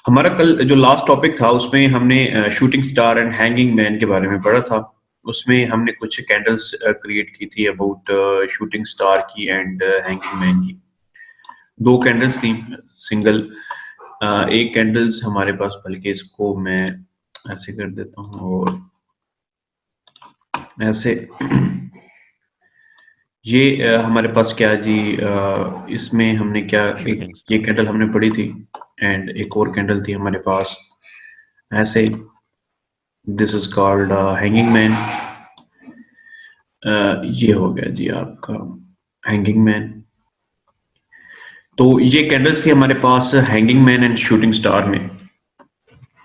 हमारा कल जो लास्ट टॉपिक था उसमें हमने shooting star and hanging man के बारे में पढ़ा था। उसमें हमने कुछ कैंडल्स क्रिएट की थी अबाउट शूटिंग स्टार की एंड हैंगिंग मैन की। 2 कैंडल्स थी सिंगल। एक कैंडल्स हमारे पास, बल्कि इसको मैं ऐसे कर देता हूँ और ऐसे ये हमारे पास क्या है जी, इसमें हमने क्या, एक शूटिंग ये स्टार। कैंडल हमने पढ़ी थी एंड एक और कैंडल थी हमारे पास ऐसे। This is called hanging man. ये हो गया जी आपका हैंगिंग मैन। तो ये कैंडल्स थी हमारे पास hanging man and shooting star में।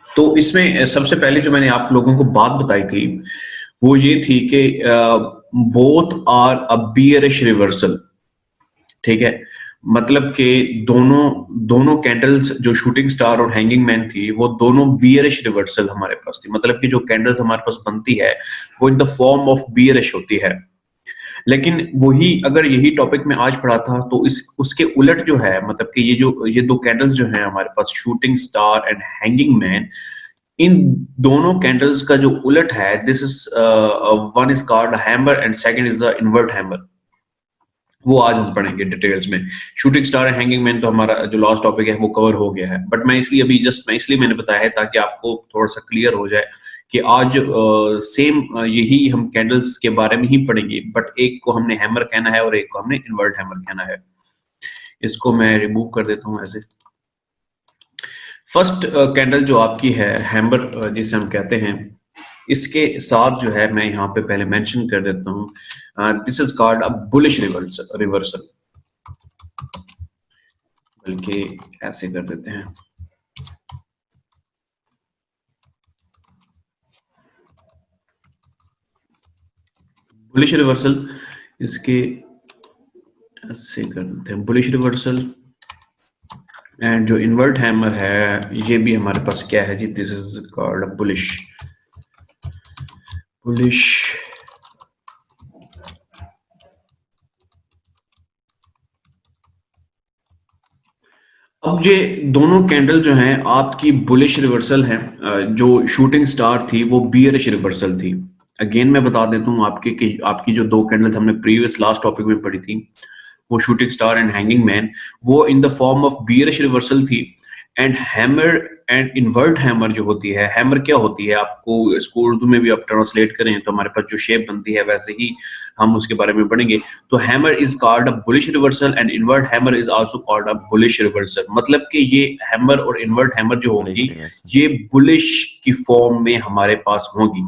तो इसमें सबसे पहले जो मैंने आप लोगों को बात बताई थी वो ये थी कि both are a bearish reversal. ठीक है, मतलब कि दोनों दोनों कैंडल्स जो शूटिंग स्टार और हैंगिंग मैन थी वो दोनों बियरिश रिवर्सल हमारे पास थी। मतलब कि जो कैंडल्स हमारे पास बनती है वो in the form of bearish होती है। लेकिन वही अगर यही टॉपिक मैं आज पढ़ा था तो इस उसके उलट जो है, मतलब कि ये 2 कैंडल्स जो हैं हमारे पास shooting star and hanging man, इन दोनों कैंडल्स का जो उलट है, this is one is called hammer and second is the invert hammer. वो आज हम पढ़ेंगे डिटेल्स में। Shooting star and hanging man तो हमारा जो लास्ट टॉपिक है वो कवर हो गया है, बट मैं इसलिए मैंने बताया है ताकि आपको थोड़ा सा क्लियर हो जाए कि आज सेम यही हम कैंडल्स के बारे में ही पढ़ेंगे, बट एक को हमने हैमर कहना है और एक को हमने इन्वर्ट हैमर कहना है। इसको मैं रिमूव कर देता हूँ ऐसे। फर्स्ट कैंडल जो आपकी है हैमर, जिसे हम कहते हैं, इसके साथ जो है मैं यहाँ पे पहले मेंशन कर देता हूँ, this is called a bullish reversal. बल्कि ऐसे कर देते हैं, बुलिश रिवर्सल। इसके ऐसे कर देते हैं बुलिश रिवर्सल। एंड जो इन्वर्ट हैमर है ये भी हमारे पास क्या है जी, this is called bullish bullish. अब ये दोनों कैंडल जो हैं आपकी बुलिश रिवर्सल हैं। जो शूटिंग स्टार थी वो बियरिश रिवर्सल थी। अगेन मैं बता देता हूँ आपके कि आपकी जो 2 कैंडल्स हमने प्रीवियस लास्ट टॉपिक में पढ़ी थी वो shooting star and hanging man, वो in the form of bearish reversal थी। And hammer and invert hammer जो होती है, हैमर क्या होती है, आपको इसको उर्दू में भी आप ट्रांसलेट करें तो हमारे पास जो शेप बनती है वैसे ही हम उसके बारे में पढ़ेंगे। तो hammer is called a bullish reversal and invert hammer is also called a bullish reversal. मतलब कि ये हैमर और इन्वर्ट हैमर जो बुलिश होंगी रिवर्सल। ये बुलिश की फॉर्म में हमारे पास होंगी।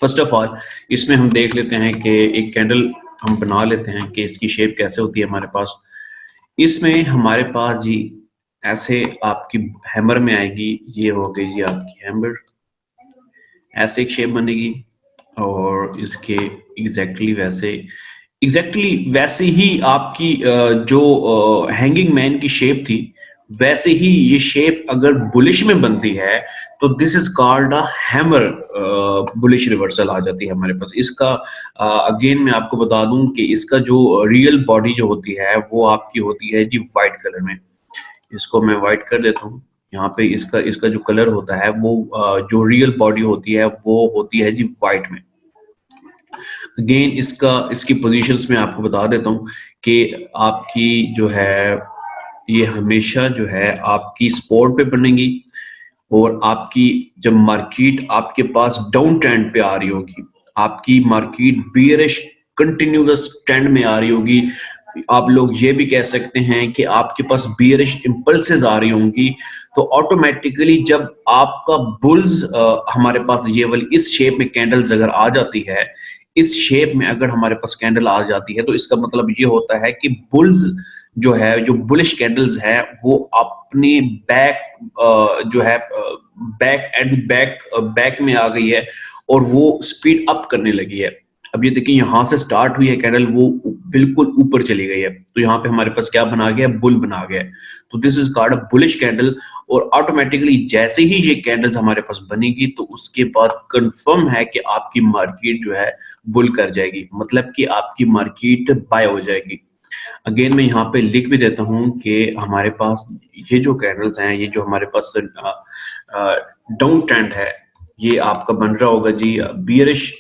फर्स्ट ऑफ ऑल इसमें हम देख लेते हैं कि एक कैंडल हम बना लेते हैं कि इसकी शेप कैसे होती है हमारे पास। इसमें हमारे पास जी ऐसे आपकी हैमर में आएगी, ये हो गई जी आपकी हैमर, ऐसे एक शेप बनेगी। और इसके एग्जैक्टली वैसे ही आपकी जो हैंगिंग मैन की शेप थी वैसे ही ये शेप अगर बुलिश में बनती है तो this is called a hammer bullish reversal आ जाती है हमारे पास। इसका अगेन मैं आपको बता दूं कि इसका जो रियल बॉडी जो होती है वो आपकी होती है जी वाइट कलर में। इसको मैं वाइट कर देता हूँ। यहाँ पे इसका इसका जो कलर होता है वो जो रियल बॉडी होती है वो होती है जी वाइट में। अगेन इसकी पोजीशंस में आपको बता देता हूँ कि आपकी जो है ये हमेशा जो है आपकी सपोर्ट पे बनेगी। और आपकी जब मार्केट आपके पास डाउन ट्रेंड पे आ रही होगी, आपकी मार्केट बियरिश कंटिन्यूअस ट्रेंड में आ रही होगी, आप लोग ये भी कह सकते हैं कि आपके पास बियरिश इंपल्सेस आ रही होंगी, तो ऑटोमेटिकली जब आपका बुल्स हमारे पास ये वाली इस शेप में कैंडल्स अगर आ जाती है, इस शेप में अगर हमारे पास कैंडल आ जाती है तो इसका मतलब ये होता है कि बुल्स जो है, जो बुलिश कैंडल्स हैं वो अपने जो है बैक में आ गई है और वो स्पीड अप करने लगी है। अब ये देखिए यहाँ से स्टार्ट हुई है कैंडल, वो बिल्कुल ऊपर चली गई है, तो यहाँ पे हमारे पास क्या बना गया, बुल बना गया है। तो this is called a bullish candle. और ऑटोमेटिकली जैसे ही ये कैंडल्स हमारे पास बनेगी तो उसके बाद कंफर्म है कि आपकी मार्केट जो है बुल कर जाएगी, मतलब कि आपकी मार्केट बाय हो जाएगी। अगेन मैं यहाँ पे लिख भी देता हूँ कि हमारे पास ये जो कैंडल्स हैं, ये जो हमारे पास डाउन ट्रेंड है, ये आपका बन रहा होगा जी बियरिश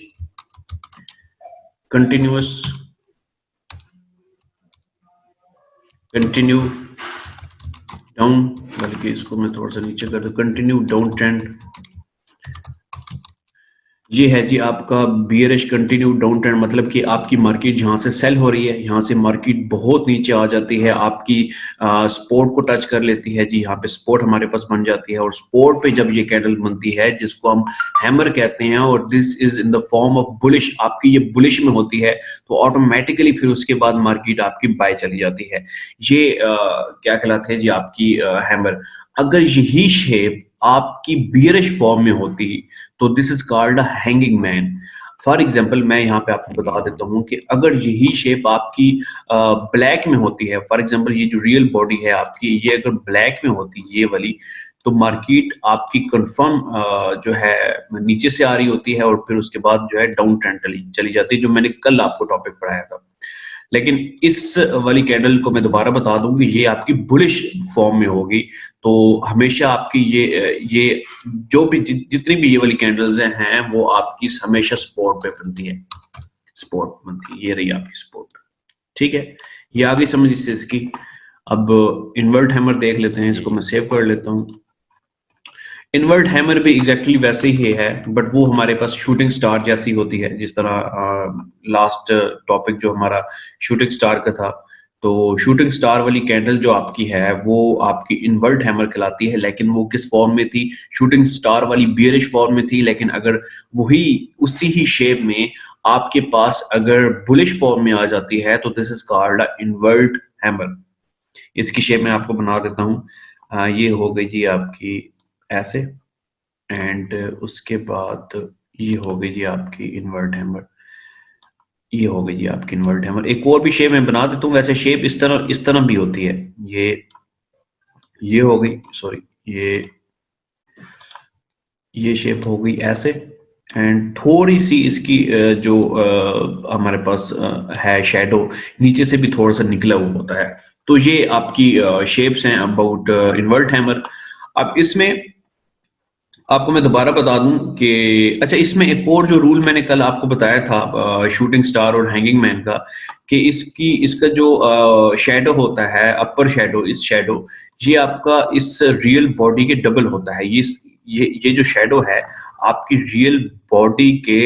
कंटिन्यूस कंटिन्यू डाउन, बल्कि इसको मैं थोड़ा सा नीचे कर दूं, कंटिन्यू डाउन ट्रेंड। ये है जी आपका बियरिश कंटिन्यू डाउन ट्रेंड, मतलब कि आपकी मार्केट यहाँ से सेल हो रही है, यहाँ से मार्केट बहुत नीचे आ जाती है, आपकी सपोर्ट को टच कर लेती है जी, यहाँ पे सपोर्ट हमारे पास बन जाती है, और सपोर्ट पे जब ये कैंडल बनती है जिसको हम हैमर कहते हैं, और this is in the form of bullish, आपकी ये बुलिश में होती है, तो ऑटोमेटिकली फिर उसके बाद मार्केट आपकी बाय चली जाती है। ये क्या कहलाते हैं जी आपकी हैमर। अगर यही शेप आपकी बियरिश फॉर्म में होती तो this is called a hanging man. For example मैं यहाँ पे आपको बता देता हूँ कि अगर यही शेप आपकी ब्लैक में होती है, फॉर एग्जाम्पल ये जो रियल बॉडी है आपकी, ये अगर ब्लैक में होती ये वाली, तो मार्केट आपकी कंफर्म जो है नीचे से आ रही होती है, और फिर उसके बाद जो है डाउन ट्रेंड चली जाती है, जो मैंने कल आपको टॉपिक पढ़ाया था। लेकिन इस वाली कैंडल को मैं दोबारा बता दूं कि ये आपकी बुलिश फॉर्म में होगी, तो हमेशा आपकी ये जो भी जितनी भी ये वाली कैंडल्स हैं वो आपकी हमेशा सपोर्ट पे बनती है, सपोर्ट बनती है, ये रही आपकी सपोर्ट। ठीक है, ये आ गई समझ इससे इसकी। अब इन्वर्ट हैमर देख लेते हैं, इसको मैं सेव कर लेता हूँ। इन्वर्ट हैमर भी एग्जैक्टली वैसे ही है, बट वो हमारे पास शूटिंग स्टार जैसी होती है, जिस तरह लास्ट टॉपिक जो हमारा शूटिंग स्टार का था, तो शूटिंग स्टार वाली कैंडल जो आपकी है वो आपकी इन्वर्ट हैमर कहलाती है, लेकिन वो किस फॉर्म में थी? शूटिंग स्टार वाली बियरिश फॉर्म में थी, लेकिन अगर वही उसी ही शेप में आपके पास अगर बुलिश फॉर्म में आ जाती है तो this is called invert hammer. इसकी शेप मैं आपको बना देता हूँ। ये हो गई जी आपकी ऐसे, एंड उसके बाद ये हो गई जी आपकी इन्वर्ट हैमर, ये हो गई जी आपकी इन्वर्ट हैमर। एक और भी शेप मैं बना देता हूँ, वैसे शेप इस तरह भी होती है, ये हो गई, सॉरी, ये शेप हो गई ऐसे, एंड थोड़ी सी इसकी जो हमारे पास है शेडो, नीचे से भी थोड़ा सा निकला हुआ होता है। तो ये आपकी शेप्स हैं अबाउट इन्वर्ट हैमर। अब इसमें आपको मैं दोबारा बता दूं कि अच्छा, इसमें एक और जो रूल मैंने कल आपको बताया था शूटिंग स्टार और हैंगिंग मैन का, कि इसका जो शेडो होता है, अपर शेडो, इस शेडो, ये आपका इस रियल बॉडी के डबल होता है। ये जो शेडो है आपकी रियल बॉडी के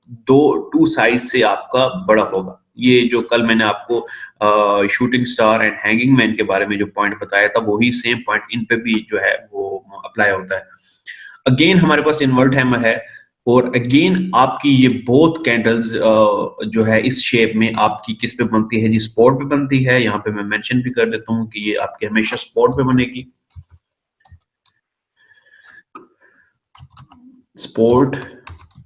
दो टू साइज से आपका बड़ा होगा। ये जो कल मैंने आपको shooting star and hanging man के बारे में जो पॉइंट बताया था, वही सेम पॉइंट इन पे भी जो है वो अप्लाई होता है। अगेन हमारे पास इन्वर्ट हैमर है, और अगेन आपकी ये बोथ कैंडल्स जो है इस शेप में आपकी किस पे बनती है जी? स्पॉट पे बनती है। यहाँ पे मैं मेंशन भी कर देता हूँ कि ये आपकी हमेशा स्पॉट पे बनेगी, स्पॉट,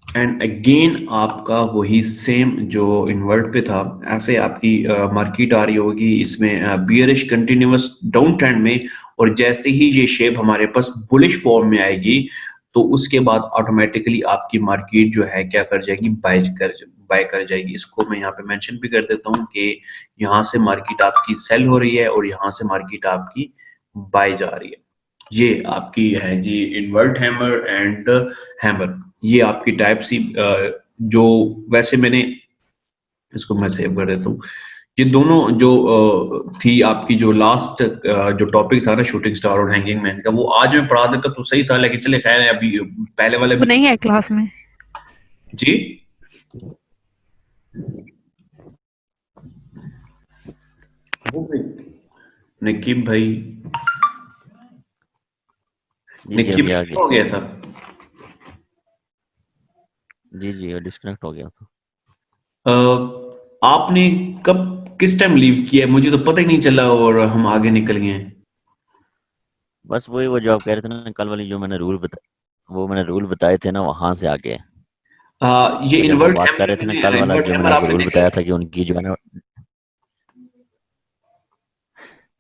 एंड अगेन आपका वही सेम जो इन्वर्ट पे था, ऐसे आपकी मार्केट आ रही होगी इसमें बियरिश कंटिन्यूअस डाउन ट्रेंड में, और जैसे ही ये शेप हमारे पास बुलिश फॉर्म में आएगी तो उसके बाद ऑटोमेटिकली आपकी मार्केट जो है क्या कर जाएगी? बाय कर जाएगी। इसको मैं यहाँ पे मेंशन भी कर देता हूँ कि यहाँ से मार्केट आपकी सेल हो रही है और यहाँ से मार्केट आपकी बाय जा रही है। ये आपकी है जी इन्वर्ट हैमर एंड हैमर। ये आपकी टाइप सी जो, वैसे मैंने इसको मैं सेव कर देता हूँ। ये दोनों जो थी आपकी जो लास्ट जो टॉपिक था ना शूटिंग स्टार और हैंगिंग मैन का, वो आज मैं पढ़ा देता तो सही था, लेकिन चले खैर है, अभी पहले वाले वो भी। नहीं है क्लास में। जी निकीब भाई, जी जी, निकीब अभी आ भाई गया। हो गया था। जी जी, डिस्कनेक्ट हो गया था। अ, आपने कब किस टाइम लीव किया है? मुझे तो पता ही नहीं चला और हम आगे निकल गए हैं। बस वही, वो जो आप कह रहे थे ना कल वाली, जो मैंने रूल बताए थे ना, वहां से आगे। ये वो जब हम इन्वर्ट बात कर हैमर रहे थे ना, मैंने कल वाला इन्वर्ट जो मैंने हैमर आपको आपने रूल देखा बताया था? था कि उनकी जो है ना।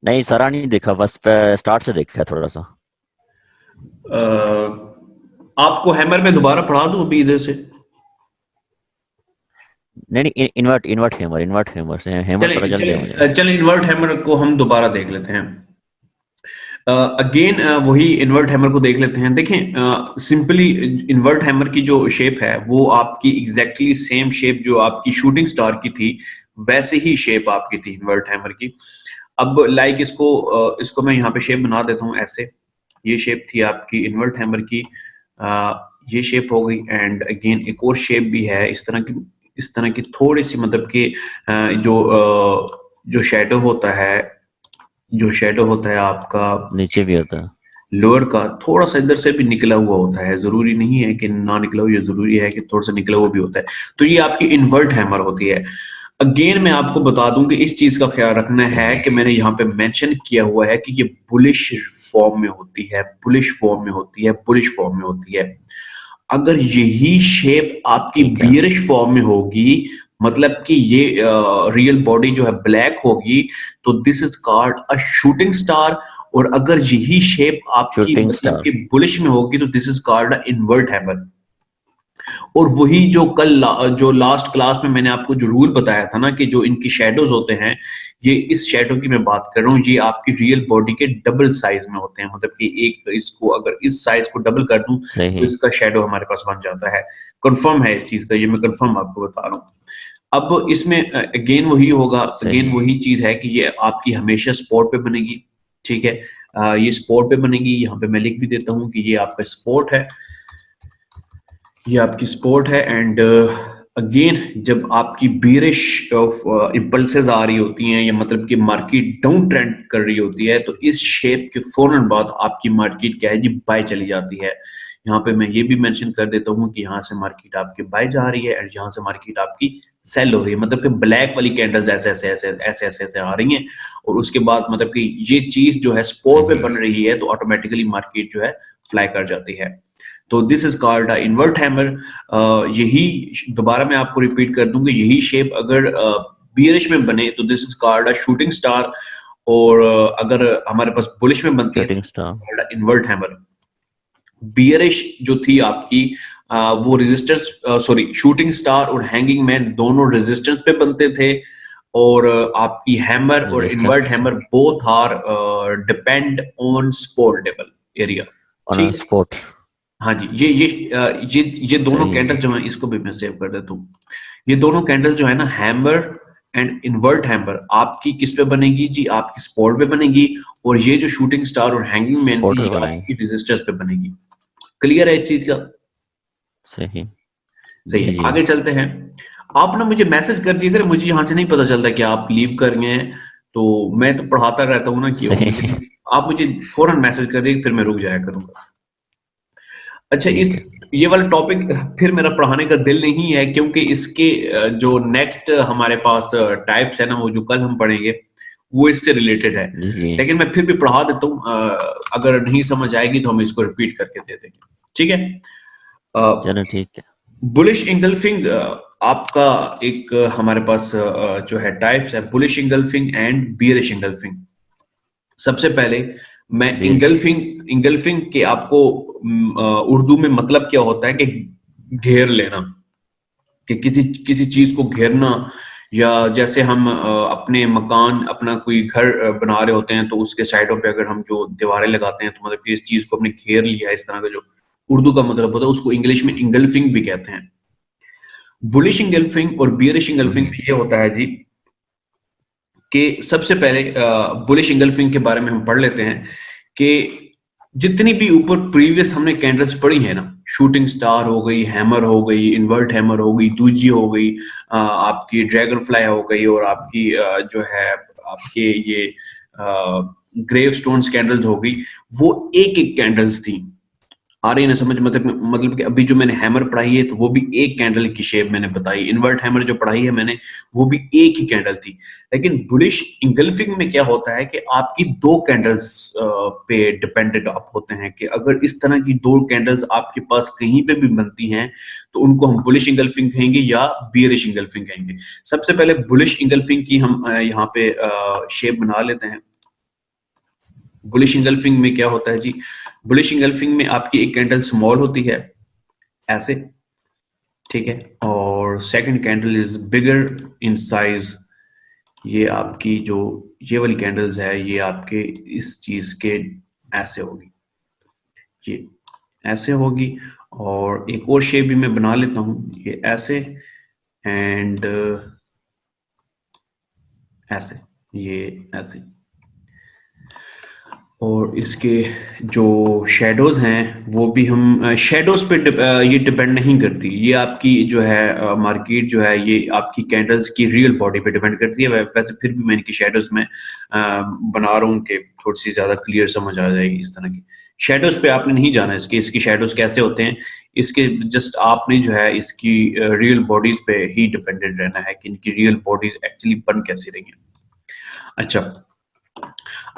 नहीं, सारा नहीं देखा, बस स्टार्ट से देखा है थोड़ा सा। अ, आपको हैमर में दोबारा पढ़ा दूं अभी इधर से? नहीं नहीं, इन्वर्ट इन्वर्ट हैमर से हैमर चले पता चल गया मुझे। चले इन्वर्ट हैमर को हम दोबारा देख लेते हैं। अगेन वही इन्वर्ट हैमर को देख लेते हैं। देखें सिंपली इन्वर्ट हैमर की जो शेप है वो आपकी एग्जैक्टली सेम शेप जो आपकी शूटिंग स्टार की थी, वैसे ही शेप आपकी थी इन्वर्ट हैमर की। अब लाइक इसको मैं यहाँ पे शेप बना देता हूँ ऐसे। ये शेप थी आपकी इन्वर्ट हैमर की, ये शेप हो गई। एंड अगेन एक और शेप भी है इस तरह की थोड़ी सी, मतलब कि जो शेडो होता है, जो शेडो होता है आपका नीचे भी होता है। लोअर का, थोड़ा सा इधर से भी निकला हुआ होता है। जरूरी नहीं है कि ना निकला हुआ, ये जरूरी है कि थोड़ा सा निकला हुआ भी होता है। तो ये आपकी इन्वर्ट हैमर होती है। अगेन मैं आपको बता दूं कि इस चीज का ख्याल रखना है सही। कि मैंने यहाँ पे मेंशन किया हुआ है कि ये बुलिश फॉर्म में होती है, बुलिश फॉर्म में होती है, बुलिश फॉर्म में होती है। अगर यही शेप आपकी ठीक है। बियरिश फॉर्म में होगी, मतलब कि ये रियल बॉडी जो है ब्लैक होगी, तो this is called a shooting star. और अगर यही शेप आपकी शूटिंग मतलब स्टार। कि बुलिश में होगी, तो this is called a invert hammer. और वही जो जो लास्ट क्लास में मैंने आपको जो रूल बताया था ना, कि जो इनकी शेडोज होते हैं, ये इस शेडो की मैं बात कर रहा हूँ, ये आपकी रियल बॉडी के डबल साइज में होते हैं। मतलब कि एक इसको अगर इस साइज को डबल कर दूं तो सही। इसका शेडो हमारे पास बन जाता है। कंफर्म है इस चीज का, ये मैं कंफर्म आपको बता रहा हूँ। अब इसमें अगेन वही होगा, अगेन सही। वही चीज है कि ये आपकी हमेशा स्पॉट पे बनेगी। ठीक है, ये स्पॉट पे बनेगी। यहाँ पे मैं लिख भी देता हूँ कि ये आपका स्पॉट है, ये आपकी स्पोर्ट है। एंड अगेन जब आपकी बीरिश ऑफ इम्पल्सेस आ रही होती हैं, या मतलब कि मार्केट डाउन ट्रेंड कर रही होती है, तो इस शेप के फौरन बाद आपकी मार्केट क्या है जी, बाय चली जाती है। यहाँ पे मैं ये भी मेंशन कर देता हूँ कि यहाँ से मार्केट आपकी बाय जा रही है, और यहाँ से मार्केट आपकी सेल हो रही है। मतलब कि ब्लैक वाली कैंडल्स ऐसे ऐसे ऐसे ऐसे ऐसे ऐसे आ रही हैं, और उसके बाद मतलब कि ये चीज जो है स्पोर्ट पे सही। बन रही है, तो ऑटोमेटिकली मार्केट जो है फ्लाई कर जाती है। तो this is called a invert hammer. यही दोबारा मैं आपको रिपीट कर दूं कि यही शेप अगर बियरिश में बने तो this is called a shooting star, और अगर हमारे पास बुलिश में बनती है शूटिंग तो star. Called a invert hammer. Bearish जो थी आपकी, वो रेजिस्टेंस, सॉरी, शूटिंग स्टार और हैंगिंग मैन दोनों रेजिस्टेंस पे बनते थे। और आपकी हैमर और invert resistance hammer both are depend on support level area. On ठीक है। स्पॉट। हाँ जी, ये दोनों सही। कैंडल जो है, इसको भी मैं सेव कर देता हूँ। ये दोनों कैंडल जो है ना, हैमर एंड इन्वर्ट हैमर, आपकी किस पे बनेगी जी, आपकी स्पॉट पे बनेगी। और ये जो शूटिंग स्टार और हैंगिंग मैन स्पॉट थी, पे ये बनाएंगे। आपकी रेजिस्टर्स पे बनेगी। क्लियर है इस चीज का? सही। सही जी है, जी। आगे चलते हैं। आप ना मुझे मैसेज कर दिया करें, मुझे यहाँ से नहीं पता चलता कि आप लीव कर गए हैं। तो मैं तो पढ़ाता रहता हूँ ना, क्यों मुझे, सही। आप मुझे फौरन मैसेज कर दिए, फिर मैं रुक जाया करूंगा। अच्छा, इस ठीक है। ये वाला टॉपिक फिर मेरा पढ़ाने का दिल नहीं है, क्योंकि इसके जो नेक्स्ट हमारे पास टाइप्स है ना, वो जो कल हम पढ़ेंगे, वो इससे रिलेटेड है। जी जी। लेकिन मैं फिर भी पढ़ा देता हूँ, अगर नहीं समझ आएगी तो हम इसको रिपीट करके दे देंगे। ठीक है। चलो ठीक है। बुलिश इंगल्फिंग आपका एक हमारे पास जो है टाइप्स है, bullish engulfing and bearish engulfing. सबसे पहले मैं बेरिश। इंगल्फिंग इंगल्फिंग के आपको उर्दू में मतलब क्या होता है कि घेर लेना, कि किसी किसी चीज को घेरना। या जैसे हम अपने मकान, अपना कोई घर बना रहे होते हैं, तो उसके साइडों पे अगर हम जो दीवारें लगाते हैं, तो मतलब कि इस चीज को हमने घेर लिया, इस तरह का जो उर्दू का मतलब होता है, उसको इंग्लिश में इंगल्फिंग भी कहते हैं। बुलिश इंगल्फिंग और बियरिश इंगल्फिंग में ये होता है जी, कि सबसे पहले बुलिश इंगल्फिंग के बारे में हम पढ़ लेते हैं कि जितनी भी ऊपर प्रीवियस हमने कैंडल्स पढ़ी है ना, शूटिंग स्टार हो गई, हैमर हो गई, इन्वर्ट हैमर हो गई, दूजी हो गई, आपकी ड्रैगन फ्लाई हो गई, और आपकी जो है आपके ये ग्रेव स्टोन्स कैंडल्स हो गई, वो एक एक कैंडल्स थी। आ रही है ना समझ? मतलब कि अभी जो मैंने हैमर पढ़ाई है, तो वो भी एक कैंडल की शेप मैंने बताई। इन्वर्ट हैमर जो पढ़ाई है मैंने, वो भी एक ही कैंडल थी। लेकिन बुलिश इंगल्फिंग में क्या होता है कि आपकी दो कैंडल्स पे डिपेंडेंट आप होते हैं, कि अगर इस तरह की दो कैंडल्स आपके पास कहीं पे भी बनती हैं, तो उनको हम बुलिश इंगल्फिंग कहेंगे या बियरिश इंगल्फिंग कहेंगे। सबसे पहले बुलिश इंगल्फिंग की हम यहाँ पे शेप बना लेते हैं। बुलिश इंगल्फिंग में क्या होता है जी, बुलिश इंगल्फिंग में आपकी एक कैंडल स्मॉल होती है, ऐसे। ठीक है। और और second candle is bigger in size. ये आपकी जो ये वाली कैंडल्स है ये आपके इस चीज के ऐसे होगी, ये ऐसे होगी। और एक और शेप भी मैं बना लेता हूं, ये ऐसे एंड ऐसे, ये ऐसे। और इसके जो शेडोज हैं वो भी हम शेडोज पे ये डिपेंड नहीं करती, ये आपकी जो है मार्केट जो है ये आपकी कैंडल्स की रियल बॉडी पे डिपेंड करती है। वैसे फिर भी मैं इनकी शेडोज में बना रहा हूँ कि थोड़ी सी ज्यादा क्लियर समझ आ जाएगी। इस तरह की शेडोज पे आपने नहीं जाना, इसकी शेडोज कैसे होते हैं इसके, जस्ट आपने जो है इसकी रियल बॉडीज पे ही डिपेंडेंट रहना है कि इनकी रियल बॉडीज एक्चुअली बन कैसी रही हैं। अच्छा,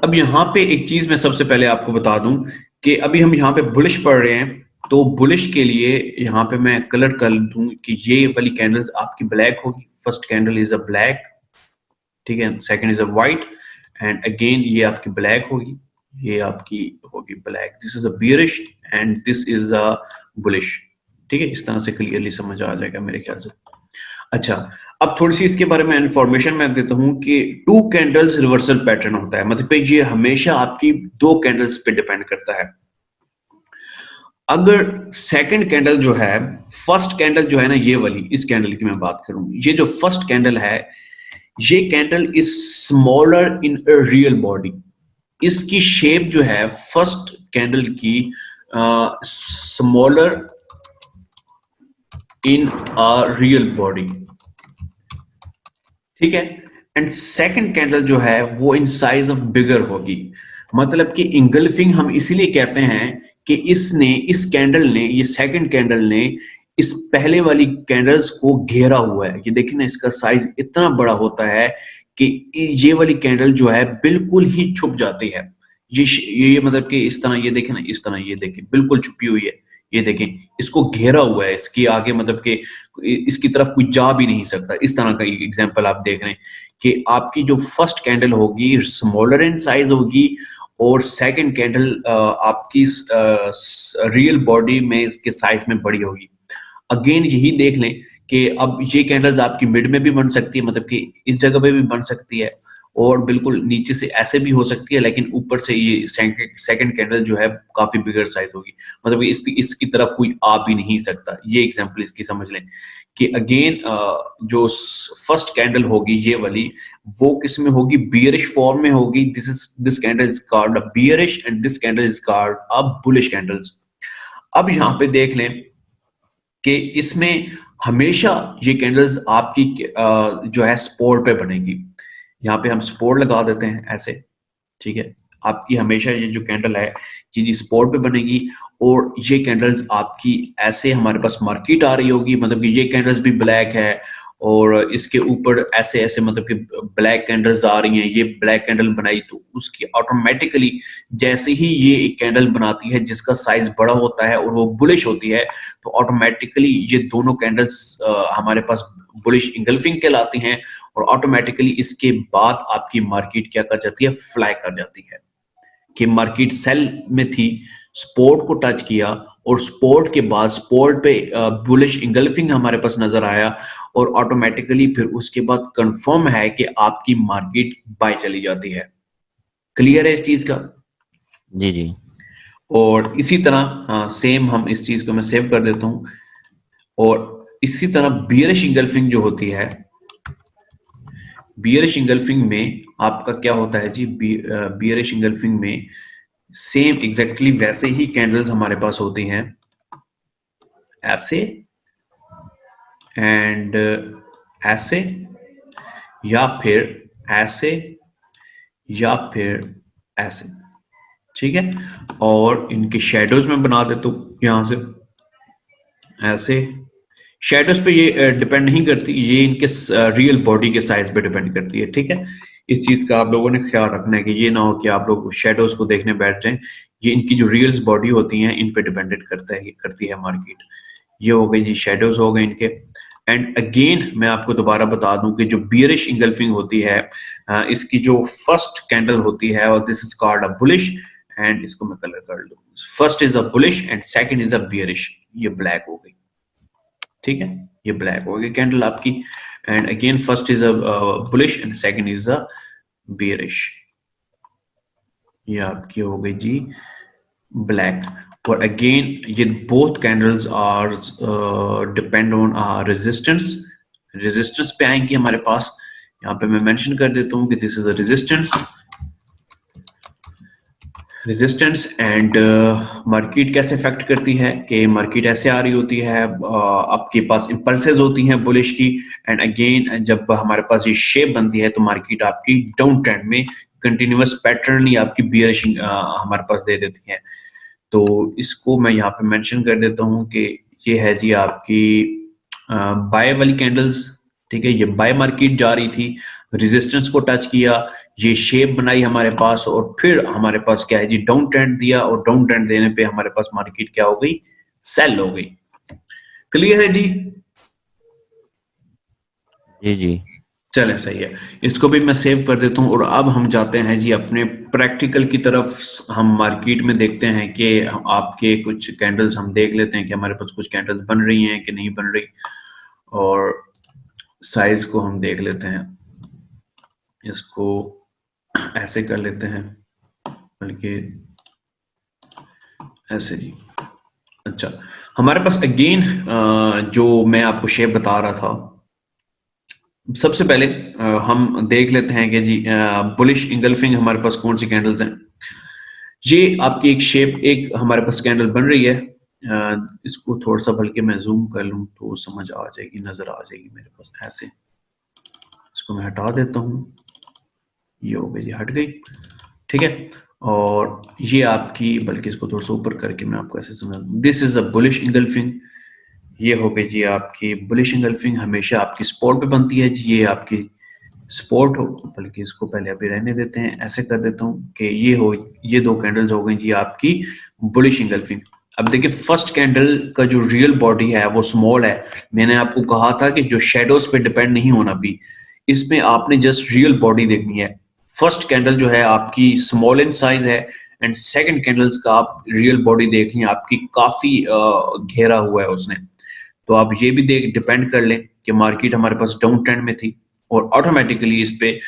अब यहाँ पे एक चीज मैं सबसे पहले आपको बता दूं कि अभी हम यहाँ पे बुलिश पढ़ रहे हैं, तो बुलिश के लिए यहाँ पे मैं कलर कर दूं कि ये वाली कैंडल्स आपकी ब्लैक होगी। First candle is a black, ठीक है, second is a white and again ये आपकी ब्लैक होगी, ये आपकी होगी black. This is a bearish and this is a bullish. ठीक है, इस तरह से क्लियरली समझ आ जाएगा मेरे ख्याल से। अच्छा, अब थोड़ी सी इसके बारे में इंफॉर्मेशन मैं देता हूं कि टू कैंडल्स रिवर्सल पैटर्न होता है, मतलब ये हमेशा आपकी दो कैंडल्स पे डिपेंड करता है। अगर सेकंड कैंडल जो है, फर्स्ट कैंडल जो है ना, ये वाली इस कैंडल की मैं बात करूं, ये जो फर्स्ट कैंडल है ये candle is smaller in a real body. इसकी शेप जो है फर्स्ट कैंडल की smaller in a real body, ठीक है। एंड सेकंड कैंडल जो है वो इन साइज ऑफ बिगर होगी। मतलब कि इंगल्फिंग हम इसीलिए कहते हैं कि इस कैंडल ने, ये सेकंड कैंडल ने इस पहले वाली कैंडल्स को घेरा हुआ है। ये देखिए ना, इसका साइज इतना बड़ा होता है कि ये वाली कैंडल जो है बिल्कुल ही छुप जाती है। ये मतलब कि इस तरह, ये देखें ना, इस तरह ये देखें बिल्कुल छुपी हुई है। ये देखें, इसको घेरा हुआ है, इसकी आगे मतलब कि इसकी तरफ कोई जा भी नहीं सकता। इस तरह का एग्जांपल आप देख रहे हैं कि आपकी जो फर्स्ट कैंडल होगी स्मॉलर इन साइज होगी और सेकंड कैंडल आपकी रियल बॉडी में इसके साइज में बड़ी होगी। अगेन यही देख लें कि अब ये कैंडल्स आपकी मिड में भी बन सकती है, मतलब कि इस जगह पे भी बन सकती है और बिल्कुल नीचे से ऐसे भी हो सकती है, लेकिन ऊपर से ये सेकंड कैंडल जो है काफी बिगर साइज होगी, मतलब कि इसकी तरफ कोई आ भी नहीं सकता। ये एग्जांपल इसकी समझ लें कि अगेन जो फर्स्ट कैंडल होगी ये वाली, वो किस में होगी, बियरिश फॉर्म में होगी। This candle is called a bearish and this candle is called a bullish candles. अब यहाँ पे देख लें कि इसमें हमेशा ये कैंडल्स आपकी जो है सपोर्ट पे बनेगी। यहाँ पे हम सपोर्ट लगा देते हैं ऐसे, ठीक है। आपकी हमेशा ये जो कैंडल है ये जी सपोर्ट पे बनेगी और ये कैंडल्स आपकी ऐसे हमारे पास मार्केट आ रही होगी, मतलब कि ये कैंडल्स भी ब्लैक है और इसके ऊपर ऐसे ऐसे मतलब कि ब्लैक कैंडल्स आ रही हैं। ये ब्लैक कैंडल बनाई तो उसकी ऑटोमेटिकली जैसे ही ये एक कैंडल बनाती है जिसका साइज बड़ा होता है और वो बुलिश होती है, तो ऑटोमेटिकली ये दोनों कैंडल्स हमारे पास बुलिश इंगल्फिंग कहलाती हैं और ऑटोमेटिकली इसके बाद आपकी मार्केट क्या कर जाती है, फ्लाई कर जाती है। कि मार्केट सेल में थी, सपोर्ट को टच किया और सपोर्ट के बाद सपोर्ट पे बुलिश इंगल्फिंग हमारे पास नजर आया और ऑटोमेटिकली फिर उसके बाद कंफर्म है कि आपकी मार्केट बाय चली जाती है। क्लियर है इस चीज का? जी जी। और इसी तरह हाँ, सेम हम इस चीज को मैं सेव कर देता हूं। और इसी तरह बियरिश इंगल्फिंग जो होती है, बियरिश इंगल्फिंग में आपका क्या होता है जी, बियरिश इंगल्फिंग में सेम एग्जैक्टली वैसे ही कैंडल्स हमारे पास होती हैं ऐसे एंड ऐसे या फिर ऐसे या फिर ऐसे, ठीक है। और इनके शेडोज में बना देता हूं यहां से ऐसे। शेडोज पे ये डिपेंड नहीं करती, ये इनके रियल बॉडी के साइज पे डिपेंड करती है, ठीक है। इस चीज का आप लोगों ने ख्याल रखना है कि ये ना हो कि आप लोग शेडोज को देखने बैठ जाएं। ये इनकी जो रियल बॉडी होती हैं इन पे डिपेंडेंट करती है मार्केट। ये हो गई जी, शेडोज हो गए इनके। एंड अगेन मैं आपको दोबारा बता दूं कि जो बियरिश इंगल्फिंग होती है, इसकी जो फर्स्ट कैंडल होती है और this is called a bullish and इसको मैं कलर कर लूं। First is a bullish and second is a bearish, ये ब्लैक हो गई, ठीक है, ये ब्लैक हो गई कैंडल आपकी। And again first is a bullish and second is a bearish. ये आपकी हो गई जी ब्लैक। और अगेन ये both candles are depend on resistance. Resistance पे आएंगी हमारे पास। यहाँ पे मैं मेंशन कर देता हूँ कि this is a resistance and market कैसे इफेक्ट करती है कि मार्केट ऐसे आ रही होती है, आपके पास इम्पल्सेस होती हैं बुलिश की। एंड अगेन जब हमारे पास ये शेप बनती है तो मार्केट आपकी डाउन ट्रेंड में कंटिन्यूअस पैटर्न या आपकी बियरिश हमारे पास दे देती है। तो इसको मैं यहाँ पे मेंशन कर देता हूँ कि ये है जी आपकी बाय वाली कैंडल्स। ठीक है, ये बाय मार्केट जा रही थी, रेजिस्टेंस को टच किया, ये शेप बनाई हमारे पास, और फिर हमारे पास क्या है जी डाउन ट्रेंड दिया, और डाउन ट्रेंड देने पे हमारे पास मार्केट क्या हो गई, सेल हो गई। क्लियर है जी? जी जी। चले सही है, इसको भी मैं सेव कर देता हूँ। और अब हम जाते हैं जी अपने प्रैक्टिकल की तरफ। हम मार्केट में देखते हैं कि आपके कुछ कैंडल्स हम देख लेते हैं कि हमारे पास कुछ कैंडल्स बन रही हैं कि नहीं बन रही, और साइज को हम देख लेते हैं। इसको ऐसे कर लेते हैं, बल्कि ऐसे जी। अच्छा, हमारे पास अगेन जो मैं आपको शेप बता रहा था, सबसे पहले हम देख लेते हैं कि जी बुलिश इंगल्फिंग हमारे पास कौन सी कैंडल्स हैं। ये आपकी एक शेप, एक हमारे पास कैंडल बन रही है। इसको थोड़ा सा बल्कि मैं जूम कर लूं तो समझ आ जाएगी, नजर आ जाएगी मेरे पास ऐसे। इसको मैं हटा देता हूं, ये हो गई, ये हट गई। ठीक है, और ये आपकी, बल्कि इसको थोड़ा सा ऊपर करके मैं आपको ऐसे समझा, this is a bullish engulfing. ये हो गई जी आपकी बुलिश इंगल्फिंग, हमेशा आपकी सपोर्ट पे बनती है जी। ये आपकी सपोर्ट हो, बल्कि इसको पहले अभी रहने देते हैं, ऐसे कर देता हूँ कि ये हो, ये दो कैंडल्स हो गई जी आपकी बुलिश इंगल्फिंग। अब देखिए फर्स्ट कैंडल का जो रियल बॉडी है वो स्मॉल है। मैंने आपको कहा था कि जो शेडोज पे डिपेंड नहीं होना भी, इसमें आपने जस्ट रियल बॉडी देखनी है। फर्स्ट कैंडल जो है आपकी स्मॉल इन साइज है, एंड सेकंड कैंडल्स का आप रियल बॉडी देख लें, आपकी काफी घेरा हुआ है उसने। तो आप ये भी देख डिपेंड कर लें कि मार्केट हमारे पास डाउन ट्रेंड में थी, और ऑटोमेटिकली इस पे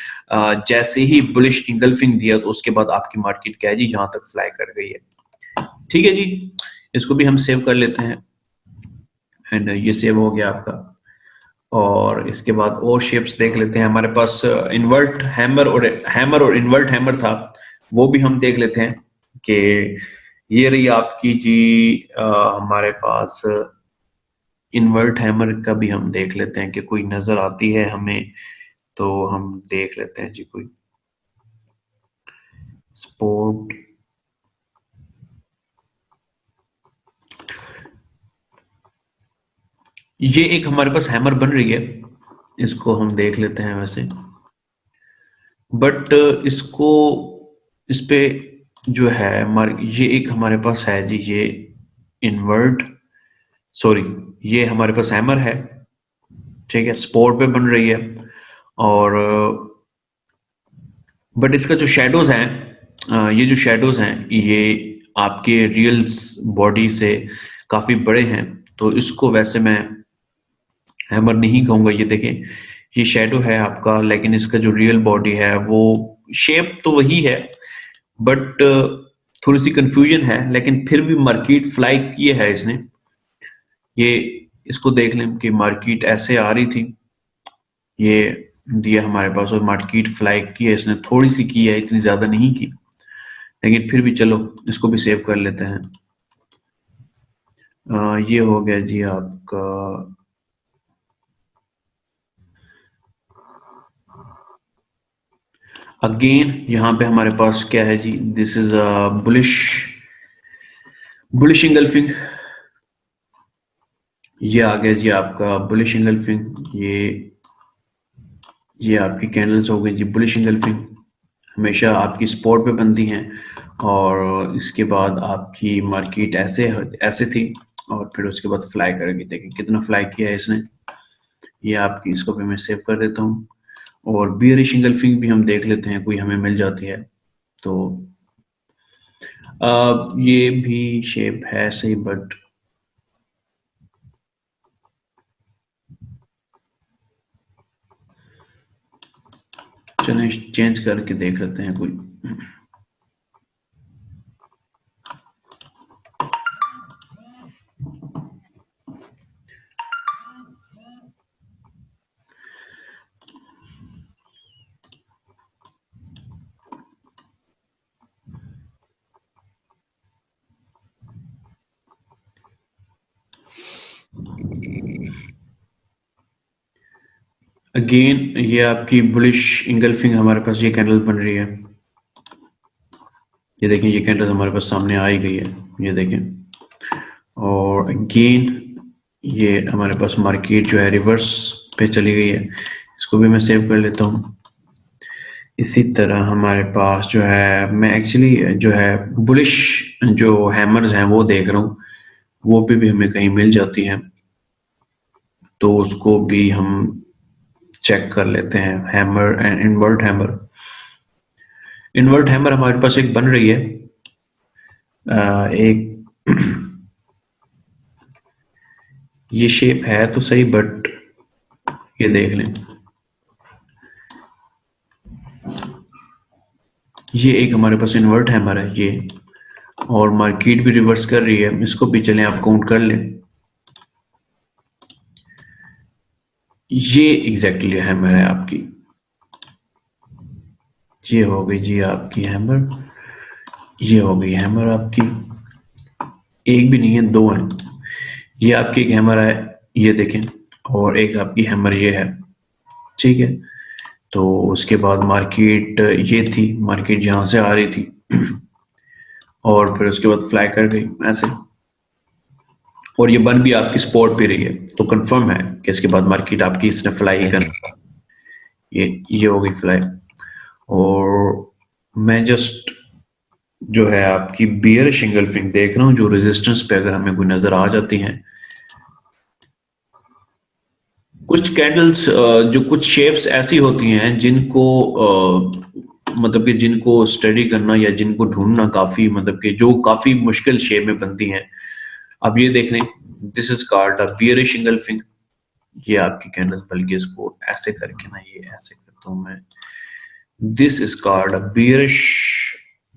जैसे ही बुलिश इंगल्फिंग दिया तो उसके बाद आपकी मार्केट क्या है जी यहां तक फ्लाई कर गई है। ठीक है जी, इसको भी हम सेव कर लेते हैं, एंड ये सेव हो गया आपका। और इसके बाद और शेप्स देख लेते हैं। हमारे पास इन्वर्ट हैमर और इन्वर्ट हैमर था, वो भी हम देख लेते हैं कि ये रही आपकी जी हमारे पास इन्वर्ट हैमर का भी हम देख लेते हैं कि कोई नजर आती है हमें, तो हम देख लेते हैं जी कोई स्पोर्ट। ये एक हमारे पास हैमर बन रही है, इसको हम देख लेते हैं वैसे। बट इसको, इस पे जो है ये एक हमारे पास है जी, ये इन्वर्ट, सॉरी, ये हमारे पास हैमर है। ठीक है, स्पोर्ट पे बन रही है, और बट इसका जो शेडोज हैं, ये जो शेडोज हैं ये आपके रियल बॉडी से काफी बड़े हैं। तो इसको वैसे मैं हैमर नहीं कहूंगा। ये देखें, ये शेडो है आपका, लेकिन इसका जो रियल बॉडी है वो शेप तो वही है, बट थोड़ी सी कंफ्यूजन है। लेकिन फिर भी मार्केट फ्लाई किए है इसने। ये इसको देख लें कि मार्केट ऐसे आ रही थी, ये दिया हमारे पास, और मार्केट फ्लाई की है इसने, थोड़ी सी की है, इतनी ज्यादा नहीं की, लेकिन फिर भी चलो इसको भी सेव कर लेते हैं। ये हो गया जी आपका। अगेन यहाँ पे हमारे पास क्या है जी, this is a bullish bullish engulfing. ये आ गया जी आपका बुलिश इंगल्फिंग। ये आपकी कैंडल्स हो गई जी बुलिश इंगल्फिंग, हमेशा आपकी सपोर्ट पे बनती हैं। और इसके बाद आपकी मार्केट ऐसे ऐसे थी, और फिर उसके बाद फ्लाई करेगी। देखिए कितना फ्लाई किया है इसने। ये आपकी, इसको भी मैं सेव कर देता हूँ। और बियरिश इंगल्फिंग भी हम देख लेते हैं, कोई हमें मिल जाती है तो। ये भी शेप है सही, बट चलें चेंज करके देख लेते हैं कोई। अगेन ये आपकी बुलिश इंगल्फिंग हमारे पास ये कैंडल बन रही है। ये देखें, ये कैंडल हमारे पास सामने आ ही गई है, ये देखें। और अगेन ये हमारे पास मार्केट जो है रिवर्स पे चली गई है। इसको भी मैं सेव कर लेता हूँ। इसी तरह हमारे पास जो है, मैं एक्चुअली जो है बुलिश जो हैमर्स हैं वो देख रहा हूँ, वो भी हमें कहीं मिल जाती हैं, तो उसको भी हम चेक कर लेते हैं। Hammer and invert hammer, invert hammer हमारे पास एक बन रही है। एक ये शेप है तो सही, बट ये देख लें, ये एक हमारे पास इन्वर्ट हैमर है ये, और मार्केट भी रिवर्स कर रही है। इसको भी चलें आप काउंट कर लें। ये एग्जैक्टली हैमर है आपकी, ये हो गई जी आपकी हैमर, ये हो गई हैमर आपकी। एक भी नहीं है, दो हैं। ये आपकी एक हैमर है, ये देखें, और एक आपकी हैमर ये है, ठीक है। तो उसके बाद मार्केट ये थी, मार्केट यहाँ से आ रही थी और फिर उसके बाद फ्लाई कर गई ऐसे, और ये बन भी आपकी स्पॉट पे रही है, तो कंफर्म है कि इसके बाद मार्केट आपकी इसने फ्लाई ही करना। ये हो गई फ्लाई। और मैं जस्ट जो है आपकी बियरिश एंगल्फिंग देख रहा हूँ, जो रेजिस्टेंस पे अगर हमें कोई नजर आ जाती हैं। कुछ कैंडल्स जो कुछ शेप्स ऐसी होती हैं जिनको मतलब कि जिनको स्टडी करना या जिनको ढूंढना काफी, मतलब कि जो काफी मुश्किल शेप में बनती हैं। अब ये देख लें, this is called a bearish engulfing. ये आपकी कैंडल, बल्कि इसको ऐसे करके ना, ये ऐसे करता हूं मैं। This is called a bearish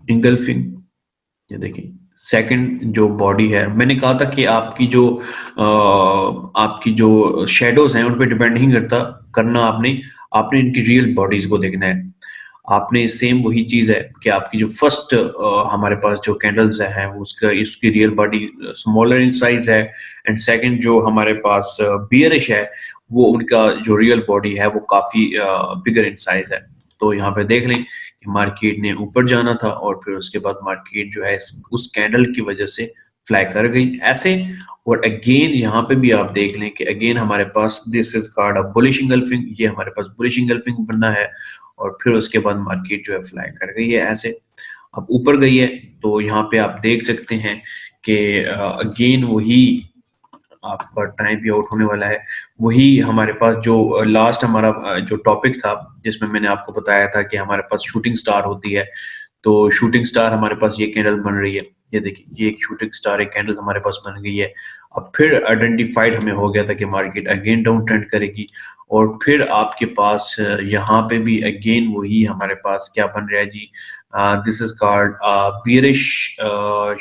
engulfing. ये देखिए, सेकंड जो बॉडी है, मैंने कहा था कि आपकी जो शेडोज हैं उन पे डिपेंड नहीं करता करना, आपने आपने इनकी रियल बॉडीज को देखना है। आपने सेम वही चीज है कि आपकी जो फर्स्ट हमारे पास जो कैंडल्स है वो उसका इसकी real body smaller in size है, एंड सेकंड जो हमारे पास बियरिश है, वो उनका जो रियल बॉडी है वो काफी बिगर इन साइज है। तो यहाँ पे देख लें कि मार्केट ने ऊपर जाना था, और फिर उसके बाद मार्केट जो है उस कैंडल की वजह से फ्लाई कर गई ऐसे। और अगेन यहाँ पे भी आप देख लें कि अगेन हमारे पास this is card of bullish engulfing, ये हमारे पास बुलिश इंगल्फिंग बनना है, और फिर उसके बाद मार्केट जो है फ्लाई कर गई है ऐसे। अब ऊपर गई है, तो यहाँ पे आप देख सकते हैं कि अगेन वही आपका टाइम भी आउट होने वाला है। वही हमारे पास जो लास्ट हमारा जो टॉपिक था, जिसमें मैंने आपको बताया था कि हमारे पास शूटिंग स्टार होती है, तो शूटिंग स्टार हमारे पास ये कैंडल बन रही है। ये देखिए, ये एक शूटिंग स्टार एक कैंडल हमारे पास बन गई है। अब फिर आइडेंटिफाइड हमें हो गया था कि मार्केट अगेन डाउन ट्रेंड करेगी, और फिर आपके पास यहाँ पे भी अगेन वही हमारे पास क्या बन रहा है जी, this is called bearish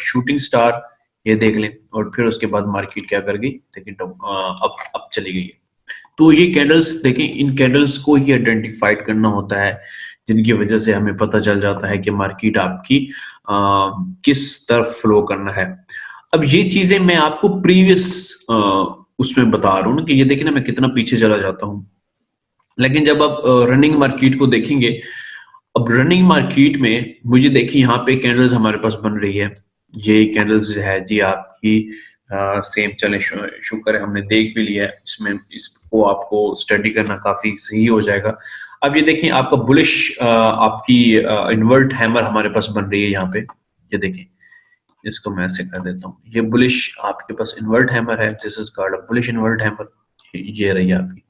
shooting star. ये देख लें, और फिर उसके बाद मार्केट क्या कर गई, देखिए अब चली गई है। तो ये कैंडल्स देखें, इन कैंडल्स को ही आइडेंटिफाइड करना होता है, जिनकी वजह से हमें पता चल जाता है कि मार्केट आपकी किस तरफ फ्लो करना है। अब ये चीजें मैं आपको प्रीवियस उसमें बता रहा हूँ ना, कि ये देखिए ना मैं कितना पीछे चला जाता हूँ। लेकिन जब आप रनिंग मार्केट को देखेंगे, अब रनिंग मार्केट में मुझे देखिए यहाँ पे कैंडल्स हमारे पास बन रही है। ये कैंडल्स है जी आपकी सेम, चले शुक्र है हमने देख भी लिया है, इसमें इसको आपको स्टडी करना काफी सही हो जाएगा। अब ये देखिए, आपका बुलिश आपकी इन्वर्ट हैमर हमारे पास बन रही है यहाँ पे। ये देखिए, इसको मैं ऐसे कर देता हूँ, ये बुलिश आपके पास इन्वर्ट हैमर है, this is called a bullish invert hammer. ये रही आपकी,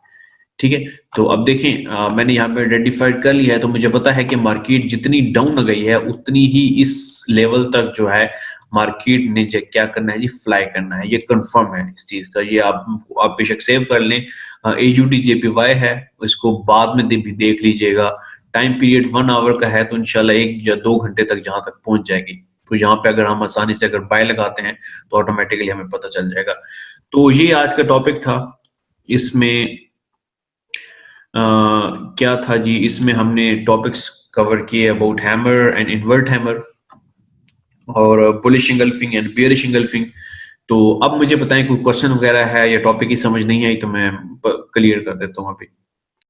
ठीक है। तो अब देखें, मैंने यहाँ पे आइडेंटिफाइड कर लिया है, तो मुझे पता है कि मार्केट जितनी डाउन गई है उतनी ही इस लेवल तक जो है मार्केट ने क्या करना है जी, फ्लाई करना है। ये कंफर्म है इस चीज का, ये आप बेशक सेव कर लें। AUD JPY है, इसको बाद में भी देख लीजिएगा। टाइम पीरियड 1 आवर का है तो इंशाल्लाह 1 या 2 घंटे तक जहाँ तक पहुँच जाएगी। तो यहाँ पे अगर हम आसानी से अगर बाय लगाते हैं तो ऑटोमेटिकली हमें पता चल जाएगा। तो ये आज का टॉपिक था। इसमें क्या था जी, इसमें हमने टॉपिक्स कवर किए about hammer and invert hammer और bullish engulfing and bearish engulfing. तो अब मुझे बताएं कोई क्वेश्चन वगैरह है या टॉपिक की समझ नहीं आई तो मैं क्लियर कर देता हूँ अभी।